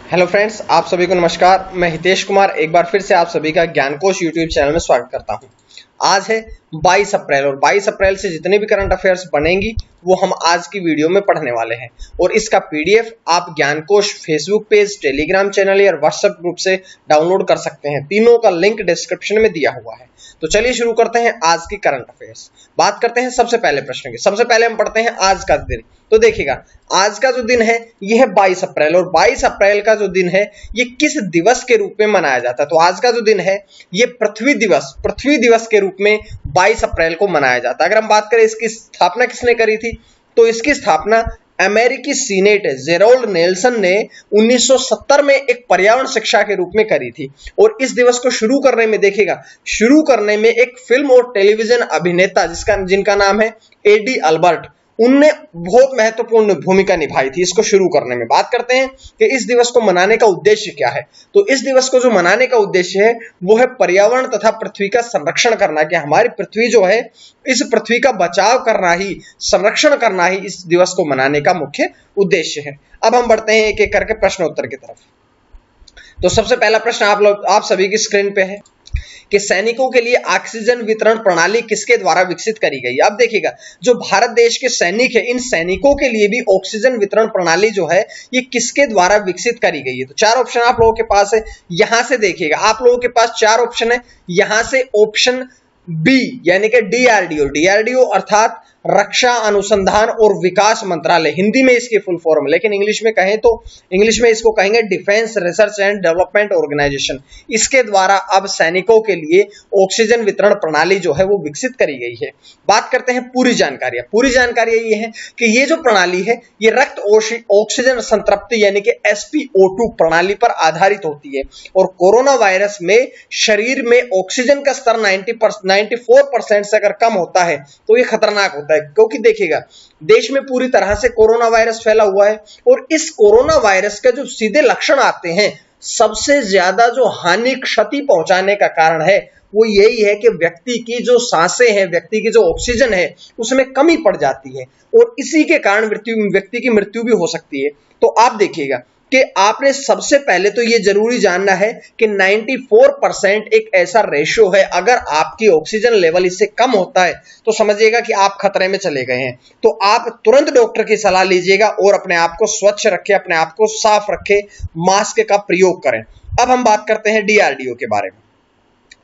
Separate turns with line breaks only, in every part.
Hello friends, आप सभी को नमस्कार। मैं हितेश कुमार एक बार फिर से आप सभी का ज्ञानकोश यूट्यूब चैनल में स्वागत करता हूं। आज है 22 अप्रैल और 22 अप्रैल से जितने भी करंट अफेयर्स बनेंगी वो हम आज की वीडियो में पढ़ने वाले हैं और इसका पीडीएफ आप ज्ञानकोश फेसबुक पेज, टेलीग्राम चैनल या व्हाट्सएप ग्रुप से डाउनलोड कर सकते हैं। तीनों का लिंक डिस्क्रिप्शन में दिया हुआ है। तो चलिए शुरू करते हैं आज की करंट अफेयर्स। बात करते हैं सबसे पहले प्रश्न की। सबसे पहले हम पढ़ते हैं आज का दिन। तो देखिएगा, आज का जो दिन है यह है 22 अप्रैल और 22 अप्रैल का जो दिन है ये किस दिवस के रूप में मनाया जाता है। तो आज का जो दिन है ये पृथ्वी दिवस के रूप में 22 अप्रैल को मनाया जाता है। अगर हम बात करें इसकी स्थापना किसने करी थी, तो इसकी स्थापना अमेरिकी सीनेट जेरोल्ड नेल्सन ने 1970 में एक पर्यावरण शिक्षा के रूप में करी थी। और इस दिवस को शुरू करने में देखिएगा, शुरू करने में एक फिल्म और टेलीविजन अभिनेता जिनका नाम है एडी अल्बर्ट, उनने बहुत महत्वपूर्ण भूमिका निभाई थी इसको शुरू करने में। बात करते हैं कि इस दिवस को मनाने का उद्देश्य क्या है। तो इस दिवस को जो मनाने का उद्देश्य है वो है पर्यावरण तथा पृथ्वी का संरक्षण करना, कि हमारी पृथ्वी जो है इस पृथ्वी का बचाव करना ही, संरक्षण करना ही इस दिवस को मनाने का मुख्य उद्देश्य है। अब हम बढ़ते हैं एक एक करके प्रश्नोत्तर की तरफ। तो सबसे पहला प्रश्न आप सभी की स्क्रीन पे है कि सैनिकों के लिए ऑक्सीजन वितरण प्रणाली किसके द्वारा विकसित करी गई। अब देखिएगा, जो भारत देश के सैनिक है इन सैनिकों के लिए भी ऑक्सीजन वितरण प्रणाली जो है ये किसके द्वारा विकसित करी गई है। तो चार ऑप्शन आप लोगों के पास है। यहां से देखिएगा, आप लोगों के पास चार ऑप्शन है। यहां से ऑप्शन बी यानी कि डीआरडीओ अर्थात रक्षा अनुसंधान और विकास मंत्रालय, हिंदी में इसकी फुल फॉर्म, लेकिन इंग्लिश में कहें तो इंग्लिश में इसको कहेंगे defence research and development organisation. इसके द्वारा अब सैनिकों के लिए ऑक्सीजन वितरण प्रणाली जो है वो विकसित करी गई है। बात करते हैं पूरी जानकारी ये है कि ये जो प्रणाली है ये रक्त ऑक्सीजन संतृप्ति यानी कि SpO2 प्रणाली पर आधारित होती है। और कोरोना वायरस में शरीर में ऑक्सीजन का स्तर 94% से अगर कम होता है तो ये खतरनाक होता है, क्योंकि देखिएगा देश में पूरी तरह से कोरोना वायरस फैला हुआ है और इस कोरोना वायरस के जो सीधे लक्षण आते हैं, सबसे ज्यादा जो हानि क्षति पहुंचाने का कारण है वो यही है कि व्यक्ति की जो सांसें हैं, व्यक्ति की जो ऑक्सीजन है उसमें कमी पड़ जाती है और इसी के कारण व्यक्ति की मृत्यु भी हो सकती है। तो आप देखिएगा कि आपने सबसे पहले तो ये जरूरी जानना है कि 94% एक ऐसा रेशियो है, अगर आपकी ऑक्सीजन लेवल इससे कम होता है तो समझिएगा कि आप खतरे में चले गए हैं। तो आप तुरंत डॉक्टर की सलाह लीजिएगा और अपने आप को स्वच्छ रखें, अपने आप को साफ रखें, मास्क का प्रयोग करें। अब हम बात करते हैं डीआरडीओ के बारे में।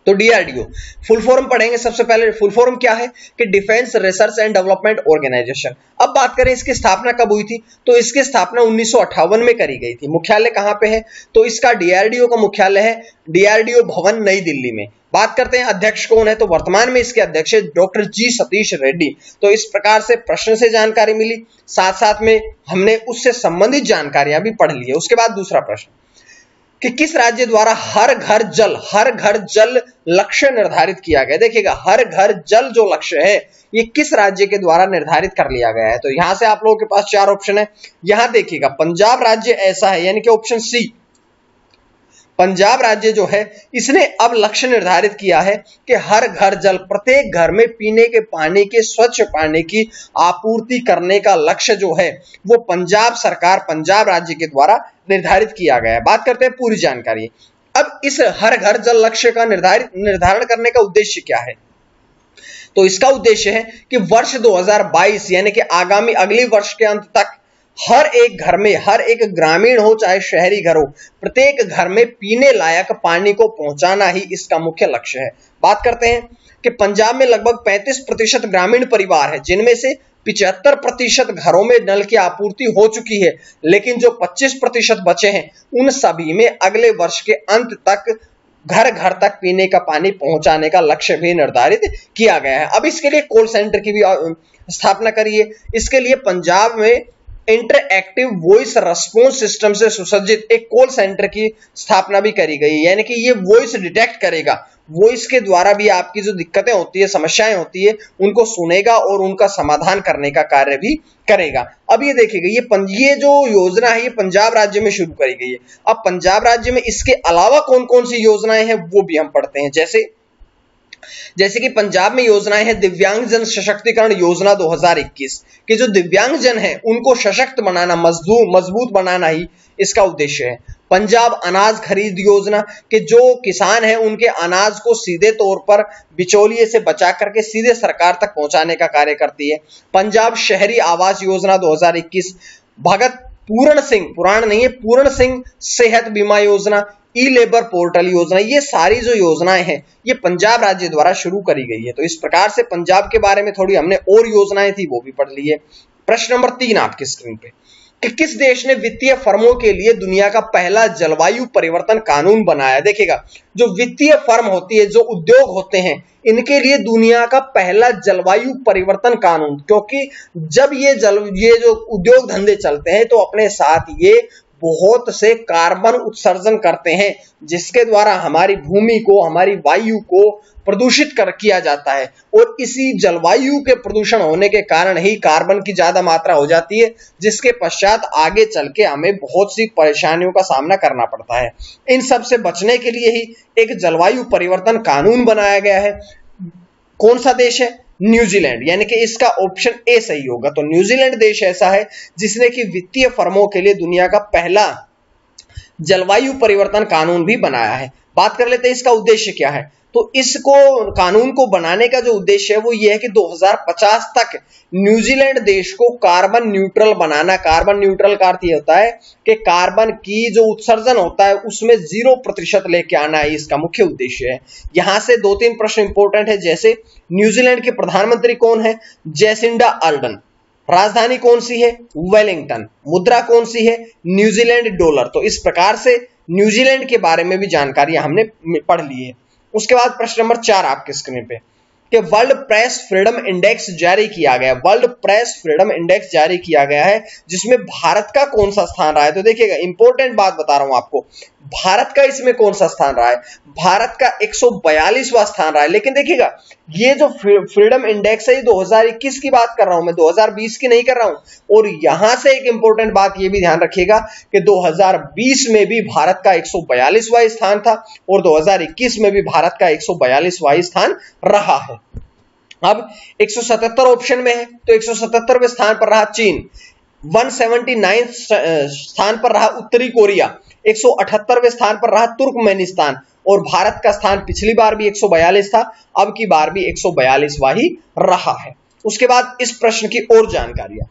तो डीआरडीओ फुल फॉर्म पढ़ेंगे। सबसे पहले फुल फॉर्म क्या है कि defence research and development organisation. अब बात करें इसकी स्थापना कब हुई थी, तो इसकी स्थापना 1958 में करी गई थी। मुख्यालय कहां पे है, तो इसका डीआरडीओ का मुख्यालय है डीआरडीओ भवन नई दिल्ली में। बात करते हैं अध्यक्ष कौन है, तो वर्तमान में इसके अध्यक्ष है डॉक्टर जी सतीश रेड्डी। तो इस प्रकार से प्रश्न से जानकारी मिली, साथ साथ में हमने उससे संबंधित जानकारियां भी पढ़ ली है। उसके बाद दूसरा प्रश्न कि किस राज्य द्वारा हर घर जल लक्ष्य निर्धारित किया गया। देखिएगा, हर घर जल जो लक्ष्य है ये किस राज्य के द्वारा निर्धारित कर लिया गया है। तो यहां से आप लोगों के पास चार ऑप्शन है। यहां देखिएगा, पंजाब राज्य ऐसा है, यानी कि ऑप्शन सी, पंजाब राज्य जो है इसने अब लक्ष्य निर्धारित किया है कि हर घर जल, प्रत्येक घर में पीने के पानी के, स्वच्छ पानी की आपूर्ति करने का लक्ष्य जो है वो पंजाब सरकार, पंजाब राज्य के द्वारा निर्धारित किया गया है। बात करते हैं पूरी जानकारी। अब इस हर घर जल लक्ष्य का निर्धारण करने का उद्देश्य क्या है, तो इसका उद्देश्य है कि वर्ष 2022 यानी कि आगामी अगले वर्ष के अंत तक हर एक घर में, हर एक ग्रामीण हो चाहे शहरी घर हो, प्रत्येक घर में पीने लायक पानी को पहुंचाना ही इसका मुख्य लक्ष्य है। बात करते हैं कि पंजाब में लगभग 35% ग्रामीण परिवार है, जिनमें से 75% घरों में नल की आपूर्ति हो चुकी है, लेकिन जो 25% बचे हैं उन सभी में अगले वर्ष के अंत तक घर घर तक पीने का पानी पहुंचाने का लक्ष्य भी निर्धारित किया गया है। अब इसके लिए कॉल सेंटर की भी स्थापना करिए। इसके लिए पंजाब में इंटरएक्टिव वॉइस रेस्पॉन्स सिस्टम से सुसज्जित एक कॉल सेंटर की स्थापना भी करी गई है, यानी कि ये वॉइस डिटेक्ट करेगा, वॉइस के द्वारा भी आपकी जो दिक्कतें होती है, समस्याएं होती है, उनको सुनेगा और उनका समाधान करने का कार्य भी करेगा। अब ये देखिएगा, ये जो योजना है ये पंजाब राज्य में शुरू करी गई है। अब पंजाब राज्य में इसके अलावा कौन कौन सी योजनाएं हैं वो भी हम पढ़ते हैं। जैसे कि पंजाब में योजनाएं हैं दिव्यांगजन सशक्तिकरण योजना 2021 कि जो दिव्यांगजन है उनको सशक्त बनाना, मजबूत बनाना ही इसका उद्देश्य है। पंजाब अनाज खरीद योजना कि जो किसान है उनके अनाज को सीधे तौर पर बिचौलिए से बचा करके सीधे सरकार तक पहुंचाने का कार्य करती है। पंजाब शहरी आवास योजना 2021, भगत पूर्ण सिंह, पुराण नहीं है, पूर्ण सिंह सेहत बीमा योजना, ई लेबर पोर्टल योजना, ये सारी जो योजनाएं हैं ये पंजाब राज्य द्वारा शुरू करी गई है। तो इस प्रकार से पंजाब के बारे में थोड़ी हमने और योजनाएं थी वो भी पढ़ ली है। प्रश्न नंबर 3 आपकी स्क्रीन पे कि किस देश ने वित्तीय फर्मों के लिए दुनिया का पहला जलवायु परिवर्तन कानून बनाया। देखिएगा, जो वित्तीय फर्म होती है, जो उद्योग होते हैं, इनके लिए दुनिया का पहला जलवायु परिवर्तन कानून, क्योंकि जब ये जो उद्योग धंधे चलते हैं तो अपने साथ ये बहुत से कार्बन उत्सर्जन करते हैं जिसके द्वारा हमारी भूमि को, हमारी वायु को प्रदूषित किया जाता है। और इसी जलवायु के प्रदूषण होने के कारण ही कार्बन की ज्यादा मात्रा हो जाती है, जिसके पश्चात आगे चल के हमें बहुत सी परेशानियों का सामना करना पड़ता है। इन सब से बचने के लिए ही एक जलवायु परिवर्तन कानून बनाया गया है। कौन सा देश है? न्यूजीलैंड, यानी कि इसका ऑप्शन ए सही होगा। तो न्यूजीलैंड देश ऐसा है जिसने कि वित्तीय फर्मों के लिए दुनिया का पहला जलवायु परिवर्तन कानून भी बनाया है। बात कर लेते हैं इसका उद्देश्य क्या है। तो इसको, कानून को बनाने का जो उद्देश्य है वो ये है कि 2050 तक न्यूजीलैंड देश को कार्बन न्यूट्रल बनाना। कार्बन न्यूट्रल का अर्थ ये होता है कि कार्बन की जो उत्सर्जन होता है उसमें 0% लेके आना है, इसका मुख्य उद्देश्य है। यहां से 2-3 प्रश्न इंपॉर्टेंट है, जैसे न्यूजीलैंड के प्रधानमंत्री कौन है? Jacinda Ardern. राजधानी कौन सी है? वेलिंगटन। मुद्रा कौन सी है? New Zealand dollar. तो इस प्रकार से न्यूजीलैंड के बारे में भी जानकारी हमने पढ़ ली है। उसके बाद प्रश्न नंबर 4 आपके स्क्रीन पे कि वर्ल्ड प्रेस फ्रीडम इंडेक्स जारी किया गया। वर्ल्ड प्रेस फ्रीडम इंडेक्स जारी किया गया है जिसमें भारत का कौन सा स्थान रहा है। तो देखिएगा, इंपॉर्टेंट बात बता रहा हूं आपको, भारत का इसमें कौन सा स्थान रहा है? भारत का 142वां स्थान रहा है। लेकिन देखिएगा, ये जो फ्रीडम इंडेक्स है ये 2021 की बात कर रहा हूं मैं, 2020 की नहीं कर रहा हूं। और यहां से एक इंपॉर्टेंट बात ये भी ध्यान रखिएगा कि 2020 में भी भारत का 142वां स्थान था और 2021 में भी भारत का 142वां स्थान रहा है। अब 177 ऑप्शन में है तो 177वें स्थान पर रहा चीन, 179 स्थान पर रहा उत्तरी कोरिया, 178वें स्थान पर रहा तुर्कमेनिस्तान और भारत का स्थान पिछली बार भी 142 था, अब की बार भी 142वां ही रहा है। उसके बाद इस प्रश्न की और जानकारियां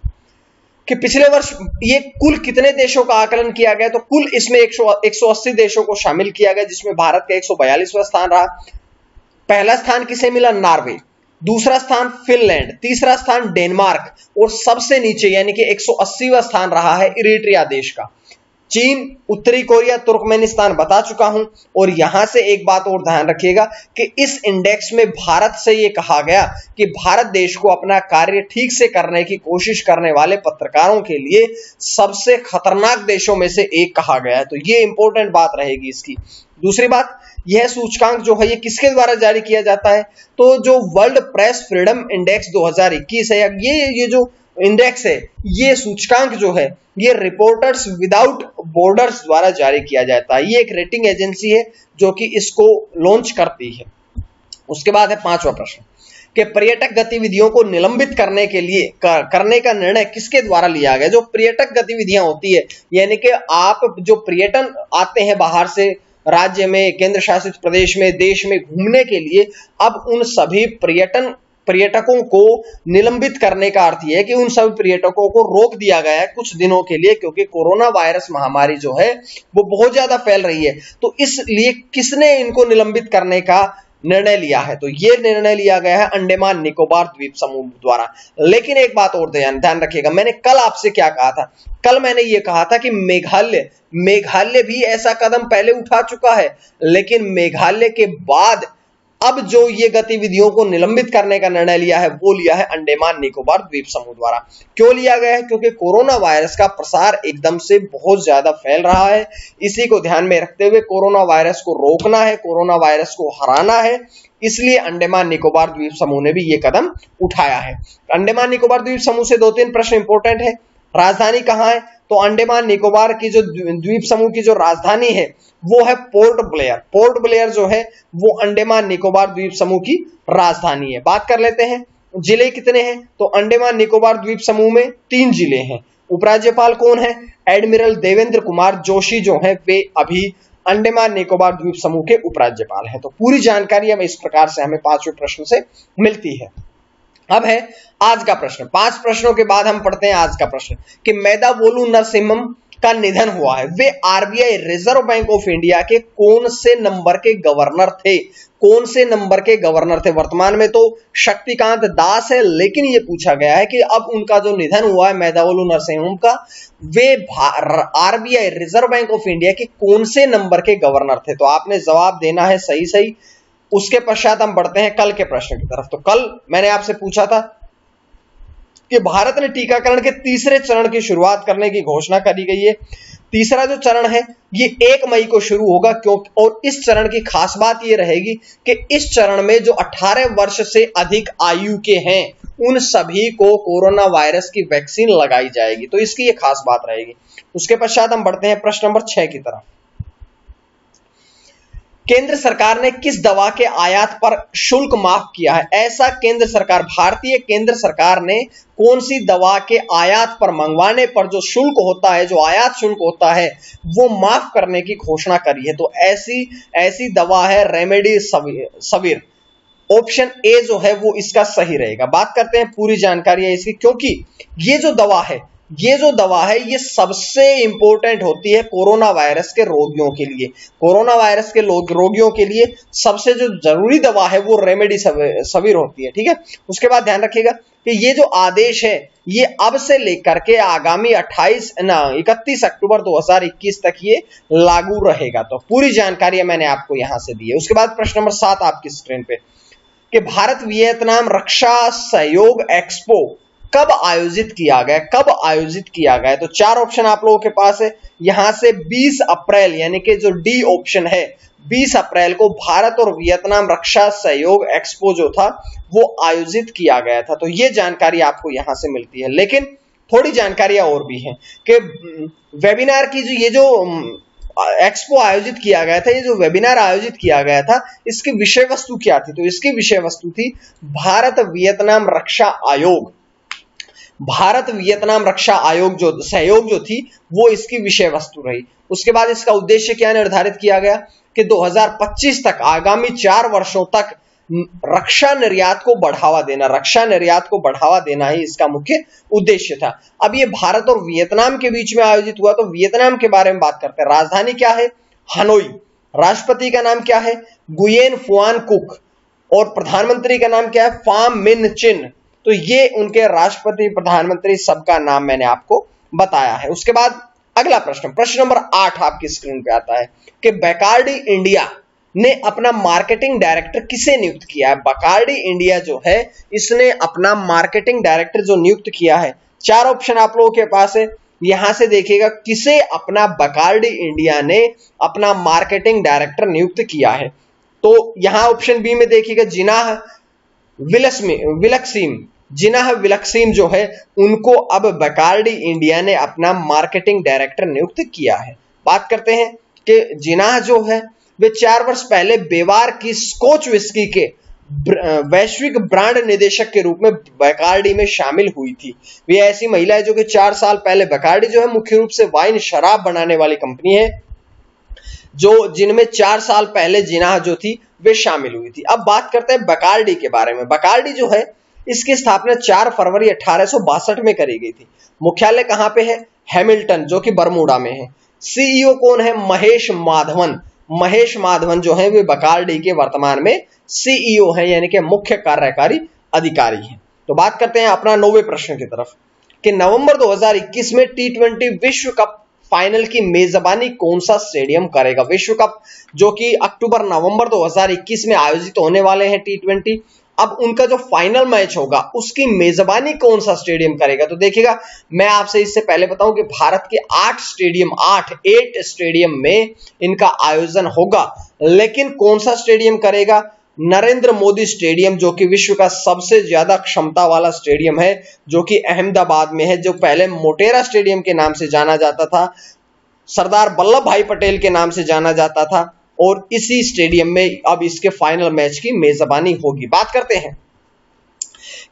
कि पिछले वर्ष ये कुल कितने देशों का आकलन किया गया। तो कुल इसमें 180 देशों को शामिल किया गया जिसमें भारत का 142वां स्थान रहा। पहला स्थान किसे मिला? नॉर्वे। दूसरा स्थान फिनलैंड, तीसरा स्थान डेनमार्क और सबसे नीचे यानी कि 180वां स्थान रहा है इरिट्रिया देश का। चीन, उत्तरी कोरिया, तुर्कमेनिस्तान बता चुका हूं। और यहां से एक बात और ध्यान रखिएगा कि इस इंडेक्स में भारत से यह कहा गया कि भारत देश को अपना कार्य ठीक से करने की कोशिश करने वाले पत्रकारों के लिए सबसे खतरनाक देशों में से एक कहा गया है। तो ये इंपॉर्टेंट बात रहेगी इसकी। दूसरी बात, यह सूचकांक जो है ये किसके द्वारा जारी किया जाता है? तो जो वर्ल्ड प्रेस फ्रीडम इंडेक्स 2021 है, ये जो इंडेक्स है, ये सूचकांक जो है ये रिपोर्टर्स विदाउट बॉर्डर्स द्वारा जारी किया जाता है। ये एक रेटिंग एजेंसी है जो कि इसको लॉन्च करती है। उसके बाद है 5वां प्रश्न कि पर्यटक गतिविधियों को निलंबित करने के लिए करने का निर्णय किसके द्वारा लिया गया। जो पर्यटक गतिविधियां होती है, यानी कि आप जो पर्यटन आते हैं बाहर से राज्य में, केंद्र शासित प्रदेश में, देश में घूमने के लिए, अब उन सभी पर्यटकों को निलंबित करने का अर्थ यह है कि उन सभी पर्यटकों को रोक दिया गया है कुछ दिनों के लिए, क्योंकि कोरोना वायरस महामारी जो है वो बहुत ज्यादा फैल रही है। तो इसलिए किसने इनको निलंबित करने का निर्णय लिया है? तो ये निर्णय लिया गया है अंडमान निकोबार द्वीप समूह द्वारा। लेकिन एक बात और ध्यान रखिएगा, मैंने कल आपसे क्या कहा था? कल मैंने ये कहा था कि मेघालय भी ऐसा कदम पहले उठा चुका है, लेकिन मेघालय के बाद अब जो ये गतिविधियों को निलंबित करने का निर्णय लिया है वो लिया है अंडमान निकोबार द्वीप समूह द्वारा। क्यों लिया गया है? क्योंकि कोरोना वायरस का प्रसार एकदम से बहुत ज्यादा फैल रहा है। इसी को ध्यान में रखते हुए कोरोना वायरस को रोकना है, कोरोना वायरस को हराना है, इसलिए अंडमान निकोबार द्वीप समूह ने भी ये कदम उठाया है। अंडमान निकोबार द्वीप समूह से 2-3 प्रश्न इंपॉर्टेंट है। राजधानी कहां है? तो अंडमान निकोबार की जो द्वीप समूह की जो राजधानी है वो है पोर्ट ब्लेयर। पोर्ट ब्लेयर जो है वो अंडमान निकोबार द्वीप समूह की राजधानी है। बात कर लेते हैं जिले कितने हैं। तो अंडमान निकोबार द्वीप समूह में 3 जिले हैं उपराज्यपाल कौन है? एडमिरल देवेंद्र कुमार जोशी जो है वे अभी अंडमान निकोबार द्वीप समूह के उपराज्यपाल हैं। तो पूरी जानकारी हमें इस प्रकार से हमें 5वें प्रश्न से मिलती है। अब है आज का प्रश्न। 5 प्रश्नों के बाद हम पढ़ते हैं आज का प्रश्न कि मेधावोलु नरसिम्हम का निधन हुआ है। वे RBI reserve bank of India के कौन से नंबर के गवर्नर थे? कौन से नंबर के गवर्नर थे? वर्तमान में तो शक्तिकांत दास है, लेकिन ये पूछा गया है कि अब उनका जो निधन हुआ है मेधावोलु नरसिम्हम का, वे RBI reserve bank of India के कौन से नंबर के गवर्नर थे? तो आपने जवाब देना है सही सही। उसके पश्चात हम बढ़ते हैं कल के प्रश्न की तरफ। तो कल मैंने आपसे पूछा था कि भारत ने टीकाकरण के तीसरे चरण की शुरुआत करने की घोषणा करी गई है। तीसरा जो चरण है ये 1 मई को शुरू होगा, क्योंकि और इस चरण की खास बात ये रहेगी कि इस चरण में जो 18 वर्ष से अधिक आयु के हैं उन सभी को कोरोना वायरस की वैक्सीन लगाई जाएगी। तो इसकी ये खास बात रहेगी। उसके पश्चात हम बढ़ते हैं प्रश्न नंबर 6 की तरफ। केंद्र सरकार ने किस दवा के आयात पर शुल्क माफ किया है? ऐसा केंद्र सरकार, भारतीय केंद्र सरकार ने कौन सी दवा के आयात पर मंगवाने पर जो शुल्क होता है, जो आयात शुल्क होता है, वो माफ करने की घोषणा करी है? तो ऐसी दवा है रेमडेसिविर। ऑप्शन ए जो है वो इसका सही रहेगा। बात करते हैं पूरी जानकारी है इसकी, क्योंकि ये जो दवा है ये सबसे इंपॉर्टेंट होती है कोरोना वायरस के रोगियों के लिए। कोरोना वायरस के रोगियों के लिए सबसे जो जरूरी दवा है वो रेमडेसिविर होती है। ठीक है, उसके बाद ध्यान रखिएगा कि ये जो आदेश है ये अब से लेकर के आगामी 31 अक्टूबर 2021 तक ये लागू रहेगा। तो पूरी जानकारी मैंने आपको यहां से दी है। उसके बाद प्रश्न नंबर 7 आपकी स्क्रीन पे कि भारत वियतनाम रक्षा सहयोग एक्सपो कब आयोजित किया गया? तो 4 ऑप्शन आप लोगों के पास है। यहां से 20 अप्रैल यानी कि जो डी ऑप्शन है, 20 अप्रैल को भारत और वियतनाम रक्षा सहयोग एक्सपो जो था वो आयोजित किया गया था। तो ये जानकारी आपको यहां से मिलती है, लेकिन थोड़ी जानकारियां और भी हैं कि वेबिनार की ये जो एक्सपो आयोजित किया गया था, ये जो वेबिनार आयोजित किया गया था, इसकी विषय वस्तु क्या थी? तो इसकी विषय वस्तु थी भारत वियतनाम रक्षा आयोग जो सहयोग जो थी वो इसकी विषय वस्तु रही। उसके बाद इसका उद्देश्य क्या निर्धारित किया गया कि 2025 तक, आगामी 4 वर्षों तक रक्षा निर्यात को बढ़ावा देना ही इसका मुख्य उद्देश्य था। अब ये भारत और वियतनाम के बीच में आयोजित हुआ। तो वियतनाम के बारे में बात करते हैं। राजधानी क्या है? हनोई। राष्ट्रपति का नाम क्या है? गुयेन फुआन कुक। और प्रधानमंत्री का नाम क्या है? फाम मिन चिन। तो ये उनके राष्ट्रपति, प्रधानमंत्री सबका नाम मैंने आपको बताया है। उसके बाद अगला प्रश्न नंबर 8 आपकी स्क्रीन पे आता है कि बैकार्डी इंडिया ने अपना मार्केटिंग डायरेक्टर किसे नियुक्त किया है? बैकार्डी इंडिया जो है इसने अपना मार्केटिंग डायरेक्टर जो नियुक्त किया है, 4 ऑप्शन आप लोगों के पास है। यहां से देखिएगा किसे अपना बैकार्डी इंडिया ने अपना मार्केटिंग डायरेक्टर नियुक्त किया है। तो यहां ऑप्शन बी में देखिएगा जिनाह विलक्सीम जो है उनको अब बैकार्डी इंडिया ने अपना मार्केटिंग डायरेक्टर नियुक्त किया है। बात करते हैं कि जिनाह जो है वे 4 वर्ष पहले बेवार की स्कॉच विस्की के वैश्विक ब्रांड निदेशक के रूप में बैकार्डी में शामिल हुई थी। वे ऐसी महिला है जो कि 4 साल पहले, बैकार्डी जो है मुख्य रूप से वाइन शराब बनाने वाली कंपनी है जिनमें 4 साल पहले जिनाह जो थी वे शामिल हुई थी। अब बात करते हैं बैकार्डी के बारे में। बैकार्डी जो है इसकी स्थापना 4 फरवरी 1862 में करी गई थी। मुख्यालय कहां पे है? हैमिल्टन, जो कि बरमूडा में है। सीईओ कौन है? महेश माधवन जो है वे बैकार्डी के वर्तमान में सीईओ है, यानी कि मुख्य कार्यकारी अधिकारी हैं। तो बात करते हैं अपना 9वें प्रश्न की तरफ कि नवंबर 2021 में T20 विश्व कप फाइनल की मेजबानी कौन सा स्टेडियम करेगा? विश्व कप जो कि अक्टूबर नवंबर 2021 में आयोजित होने वाले हैं T20, अब उनका जो फाइनल मैच होगा उसकी मेजबानी कौन सा स्टेडियम करेगा? तो देखिएगा, मैं आपसे इससे पहले बताऊं कि भारत के 8 स्टेडियम में इनका आयोजन होगा, लेकिन कौन सा स्टेडियम करेगा? नरेंद्र मोदी स्टेडियम, जो कि विश्व का सबसे ज्यादा क्षमता वाला स्टेडियम है, जो कि अहमदाबाद में है, जो पहले मोटेरा स्टेडियम के नाम से जाना जाता था, सरदार वल्लभ भाई पटेल के नाम से जाना जाता था, और इसी स्टेडियम में अब इसके फाइनल मैच की मेजबानी होगी। बात करते हैं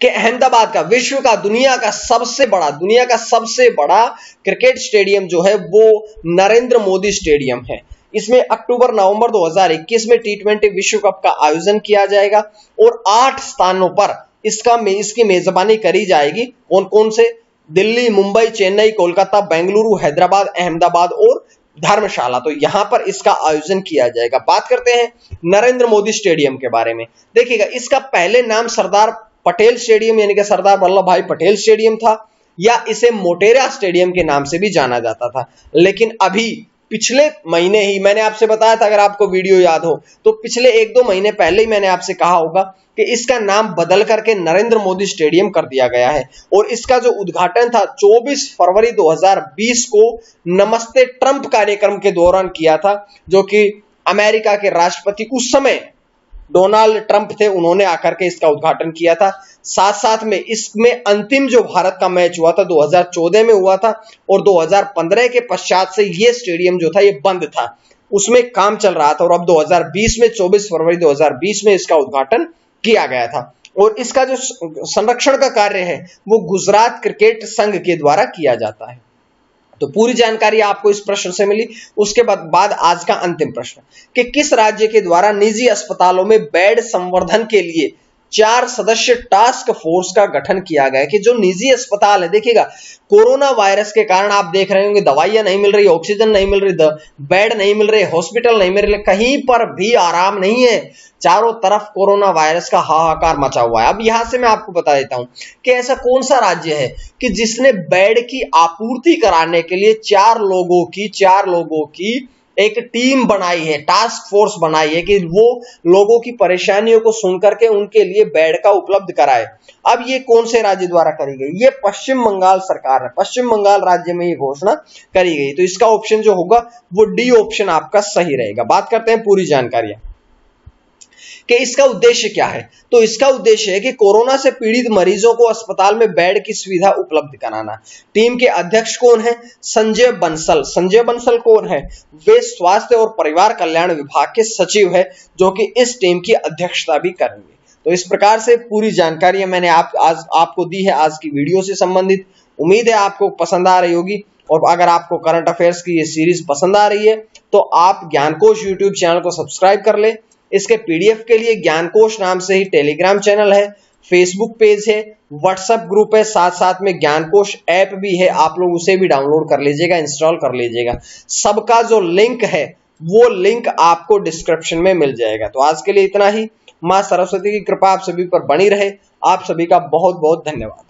कि अहमदाबाद का विश्व का दुनिया का सबसे बड़ा क्रिकेट स्टेडियम जो है वो नरेंद्र मोदी स्टेडियम है। इसमें अक्टूबर नवंबर 2021 में T20 विश्व कप का आयोजन किया जाएगा और 8 स्थानों पर इसकी मेजबानी करी जाएगी। कौन कौन से? दिल्ली, मुंबई, चेन्नई, कोलकाता, बेंगलुरु, हैदराबाद, अहमदाबाद और धर्मशाला। तो यहां पर इसका आयोजन किया जाएगा। बात करते हैं नरेंद्र मोदी स्टेडियम के बारे में। देखिएगा, इसका पहले नाम सरदार पटेल स्टेडियम यानी कि सरदार वल्लभ भाई पटेल स्टेडियम था, या इसे मोटेरा स्टेडियम के नाम से भी जाना जाता था। लेकिन अभी पिछले महीने ही मैंने आपसे बताया था, अगर आपको वीडियो याद हो तो पिछले 1-2 महीने पहले ही मैंने आपसे कहा होगा कि इसका नाम बदल करके नरेंद्र मोदी स्टेडियम कर दिया गया है। और इसका जो उद्घाटन था 24 फरवरी 2020 को नमस्ते ट्रंप कार्यक्रम के दौरान किया था, जो कि अमेरिका के राष्ट्रपति उस समय डोनाल्ड ट्रंप थे, उन्होंने आकर के इसका उद्घाटन किया था। साथ साथ में इसमें अंतिम जो भारत का मैच हुआ था 2014 में हुआ था, और 2015 के पश्चात से ये स्टेडियम जो था ये बंद था, उसमें काम चल रहा था। और अब 2020 में 24 फरवरी 2020 में इसका उद्घाटन किया गया था। और इसका जो संरक्षण का कार्य है वो गुजरात क्रिकेट संघ के द्वारा किया जाता है। तो पूरी जानकारी आपको इस प्रश्न से मिली। उसके बाद आज का अंतिम प्रश्न कि किस राज्य के द्वारा निजी अस्पतालों में बेड संवर्धन के लिए 4 सदस्य टास्क फोर्स का गठन किया गया है। कि जो निजी अस्पताल है, देखिएगा कोरोना वायरस के कारण आप देख रहे होंगे दवाइयां नहीं मिल रही, ऑक्सीजन नहीं मिल रही, बेड नहीं मिल रहे, हॉस्पिटल नहीं मिल रहे, कहीं पर भी आराम नहीं है, चारों तरफ कोरोना वायरस का हाहाकार मचा हुआ है। अब यहां से मैं आपको बता देता हूं कि ऐसा कौन सा राज्य है कि जिसने बेड की आपूर्ति कराने के लिए 4 लोगों की एक टीम बनाई है, टास्क फोर्स बनाई है कि वो लोगों की परेशानियों को सुनकर के उनके लिए बेड का उपलब्ध कराए। अब ये कौन से राज्य द्वारा करी गई? ये पश्चिम बंगाल सरकार है, पश्चिम बंगाल राज्य में ये घोषणा करी गई। तो इसका ऑप्शन जो होगा वो डी ऑप्शन आपका सही रहेगा। बात करते हैं पूरी जानकारियां कि इसका उद्देश्य क्या है। तो इसका उद्देश्य है कि कोरोना से पीड़ित मरीजों को अस्पताल में बेड की सुविधा उपलब्ध कराना। टीम के अध्यक्ष कौन है? संजय बंसल। संजय बंसल कौन है? वे स्वास्थ्य और परिवार कल्याण विभाग के सचिव है, जो कि इस टीम की अध्यक्षता भी करेंगे। तो इस प्रकार से पूरी जानकारी मैंने आज आपको दी है आज की वीडियो से संबंधित। उम्मीद है आपको पसंद आ रही होगी। और अगर आपको करंट अफेयर्स की ये सीरीज पसंद आ रही है तो आप ज्ञानकोश यूट्यूब चैनल को सब्सक्राइब कर ले। इसके पीडीएफ के लिए ज्ञानकोश नाम से ही टेलीग्राम चैनल है, फेसबुक पेज है, व्हाट्सएप ग्रुप है, साथ साथ में ज्ञानकोश ऐप भी है। आप लोग उसे भी डाउनलोड कर लीजिएगा, इंस्टॉल कर लीजिएगा। सबका जो लिंक है वो लिंक आपको डिस्क्रिप्शन में मिल जाएगा। तो आज के लिए इतना ही। मां सरस्वती की कृपा आप सभी पर बनी रहे। आप सभी का बहुत बहुत धन्यवाद।